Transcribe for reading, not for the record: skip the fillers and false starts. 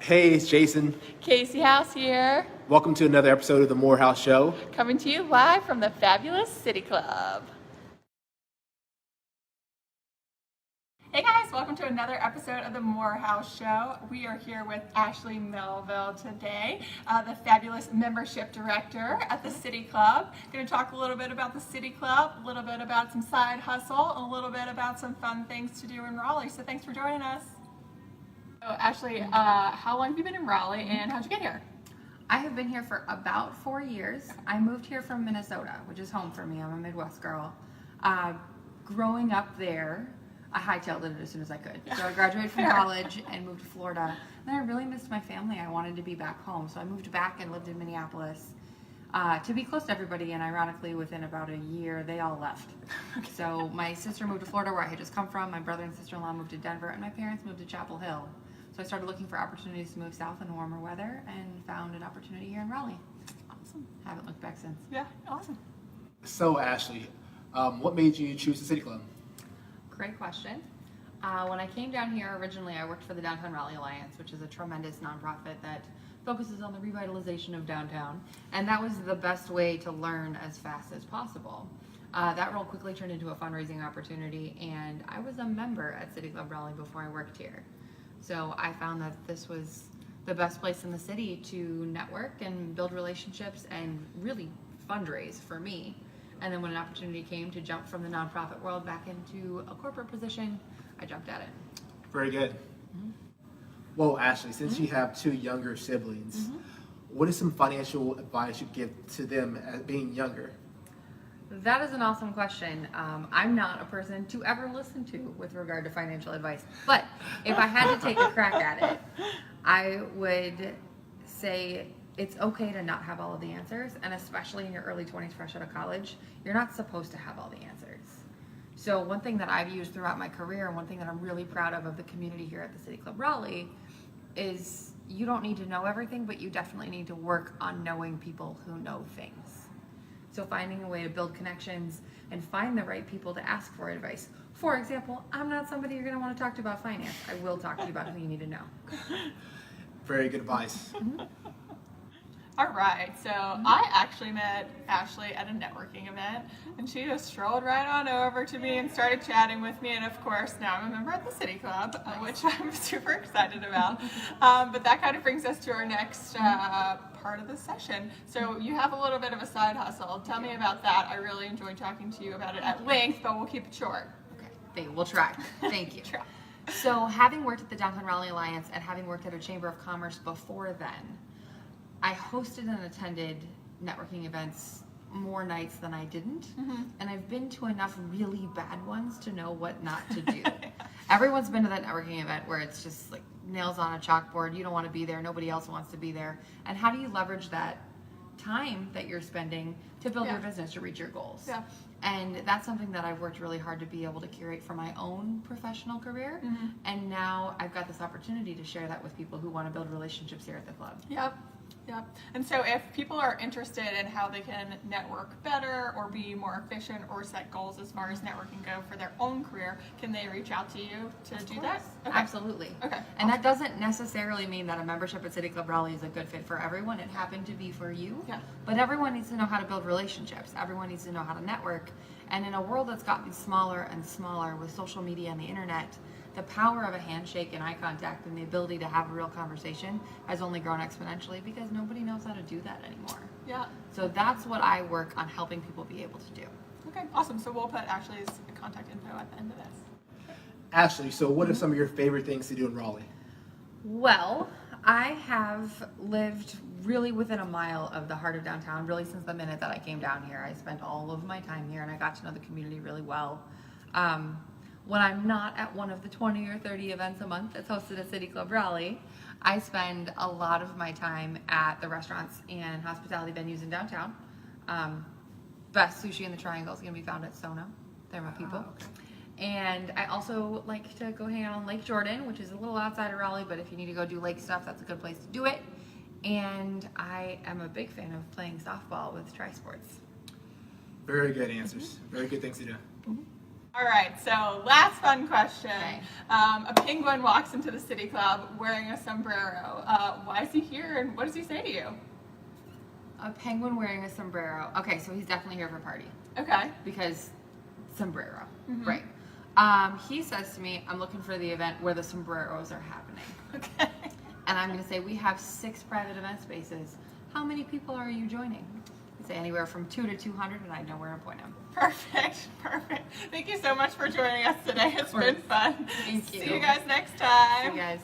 Hey, it's Jason. Casey House here, Welcome to another episode of the Morehouse Show. coming to you live from the fabulous City Club. Hey guys, welcome to another episode of the Morehouse Show. We are here with Ashley Melville today, the fabulous membership director at the City Club. Going to talk a little bit about the City Club, a little bit about some side hustle, and a little bit about some fun things to do in Raleigh. So thanks for joining us. So Ashley, how long have you been in Raleigh and how'd you get here? I have been here for about 4 years. I moved here from Minnesota, which is home for me. I'm a Midwest girl. Growing up there, I hightailed it as soon as I could. So I graduated from college and moved to Florida. And then I really missed my family. I wanted to be back home. So I moved back and lived in Minneapolis to be close to everybody. And ironically, within about a year, they all left. So my sister moved to Florida, where I had just come from. My brother and sister-in-law moved to Denver. And my parents moved to Chapel Hill. So I started looking for opportunities to move south in warmer weather and found an opportunity here in Raleigh. Awesome. Haven't looked back since. Yeah, awesome. So, Ashley, what made you choose the City Club? Great question. When I came down here originally, I worked for the Downtown Raleigh Alliance, which is a tremendous nonprofit that focuses on the revitalization of downtown. And that was the best way to learn as fast as possible. That role quickly turned into a fundraising opportunity, and I was a member at City Club Raleigh before I worked here. So I found that this was the best place in the city to network and build relationships and really fundraise for me. And then when an opportunity came to jump from the nonprofit world back into a corporate position, I jumped at it. Very good. Well, Ashley, since you have two younger siblings, what is some financial advice you give to them as being younger? That is an awesome question. I'm not a person to ever listen to with regard to financial advice. But if I had to take a crack at it, I would say it's okay to not have all of the answers. And especially in your early 20s, fresh out of college, you're not supposed to have all the answers. So one thing that I've used throughout my career, and one thing that I'm really proud of the community here at the City Club Raleigh, is you don't need to know everything, but you definitely need to work on knowing people who know things. So finding a way to build connections and find the right people to ask for advice. For example, I'm not somebody you're going to want to talk to about finance. I will talk to you about who you need to know. Very good advice. All right, so I actually met Ashley at a networking event, and she just strolled right on over to me and started chatting with me, and of course, now I'm a member at the City Club, which I'm super excited about. But that kind of brings us to our next part of the session. So you have a little bit of a side hustle. Tell me about that. I really enjoyed talking to you about it at length, but we'll keep it short. Okay, we'll try. Thank you. Try. So having worked at the Downtown Raleigh Alliance and having worked at a Chamber of Commerce before then, I hosted and attended networking events more nights than I didn't. And I've been to enough really bad ones to know what not to do. Everyone's been to that networking event where it's just like nails on a chalkboard. You don't want to be there. Nobody else wants to be there. And how do you leverage that time that you're spending to build your business, to reach your goals? Yeah. And that's something that I've worked really hard to be able to curate for my own professional career. And now I've got this opportunity to share that with people who want to build relationships here at the club. Yep. Yep. And so if people are interested in how they can network better or be more efficient or set goals as far as networking go for their own career, can they reach out to you to do that? Okay. Absolutely. Okay. And that doesn't necessarily mean that a membership at City Club Raleigh is a good fit for everyone. It happened to be for you. Yeah. But everyone needs to know how to build relationships. Everyone needs to know how to network. And in a world that's gotten smaller and smaller with social media and the internet, the power of a handshake and eye contact and the ability to have a real conversation has only grown exponentially because nobody knows how to do that anymore. Yeah. So that's what I work on helping people be able to do. Okay. Awesome. So we'll put Ashley's contact info at the end of this. Ashley, so what are some of your favorite things to do in Raleigh? Well, I have lived really within a mile of the heart of downtown, really since the minute that I came down here. I spent all of my time here and I got to know the community really well. When I'm not at one of the 20 or 30 events a month that's hosted at City Club Raleigh, I spend a lot of my time at the restaurants and hospitality venues in downtown. Best sushi in the Triangle is going to be found at Sono. They're my people. And I also like to go hang out on Lake Jordan, which is a little outside of Raleigh, but if you need to go do lake stuff, that's a good place to do it. And I am a big fan of playing softball with Tri-Sports. Very good answers. Very good things to do. All right, so last fun question. Okay. A penguin walks into the City Club wearing a sombrero. Why is he here and what does he say to you? A penguin wearing a sombrero. Okay, so he's definitely here for a party Okay. because sombrero, Mhm. right? He says to me, "I'm looking for the event where the sombreros are happening," Okay. and I'm going to say, "We have 6 private event spaces. How many people are you joining?" He'd say anywhere from 2 to 200, and I know where to point him. Perfect. Perfect. Thank you so much for joining us today. It's been fun. Thank you. See you guys next time. See you guys.